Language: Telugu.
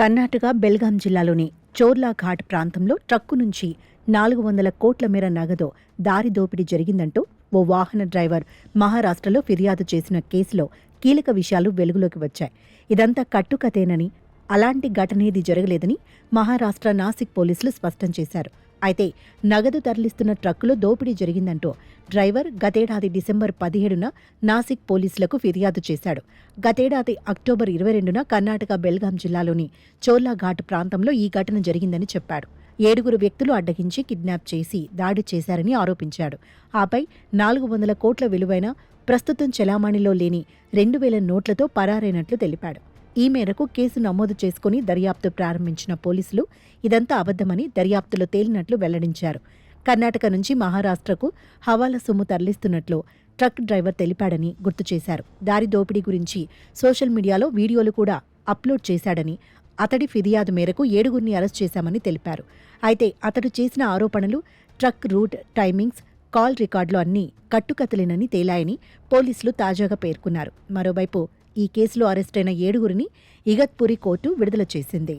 కర్ణాటక బెల్గాం జిల్లాలోని చోర్లాఘాట్ ప్రాంతంలో ట్రక్కు నుంచి 400 కోట్ల మేర నగదు దారి దోపిడీ జరిగిందంటూ ఓ వాహన డ్రైవర్ మహారాష్ట్రలో ఫిర్యాదు చేసిన కేసులో కీలక విషయాలు వెలుగులోకి వచ్చాయి. ఇదంతా కట్టుకథేనని, అలాంటి ఘటనేది జరగలేదని మహారాష్ట్ర నాసిక్ పోలీసులు స్పష్టం చేశారు. అయితే నగదు తరలిస్తున్న ట్రక్కులో దోపిడీ జరిగిందంటూ డ్రైవర్ గతేడాది డిసెంబర్ 17న నాసిక్ పోలీసులకు ఫిర్యాదు చేశాడు. గతేడాది అక్టోబర్ 22న కర్ణాటక బెల్గాం జిల్లాలోని చోర్లాఘాట్ ప్రాంతంలో ఈ ఘటన జరిగిందని చెప్పాడు. 7 వ్యక్తులు అడ్డగించి కిడ్నాప్ చేసి దాడి చేశారని ఆరోపించాడు. ఆపై 400 కోట్ల విలువైన, ప్రస్తుతం చెలామణిలో లేని 2000 నోట్లతో పరారైనట్లు తెలిపాడు. ఈ మేరకు కేసు నమోదు చేసుకుని దర్యాప్తు ప్రారంభించిన పోలీసులు ఇదంతా అబద్దమని దర్యాప్తులో తేలినట్లు వెల్లడించారు. కర్ణాటక నుంచి మహారాష్ట్రకు హవాలా సొమ్ము తరలిస్తున్నట్లు ట్రక్ డ్రైవర్ తెలిపాడని గుర్తు చేశారు. దారి దోపిడీ గురించి సోషల్ మీడియాలో వీడియోలు కూడా అప్లోడ్ చేశాడని, అతడి ఫిర్యాదు మేరకు 7 అరెస్ట్ చేశామని తెలిపారు. అయితే అతడు చేసిన ఆరోపణలు, ట్రక్ రూట్, టైమింగ్స్, కాల్ రికార్డులు అన్నీ కట్టుకథలేనని తేలాయని పోలీసులు తాజాగా పేర్కొన్నారు. మరోవైపు ఈ కేసులో అరెస్టైన 7 ఇగత్పురి కోర్టు విడుదల చేసింది.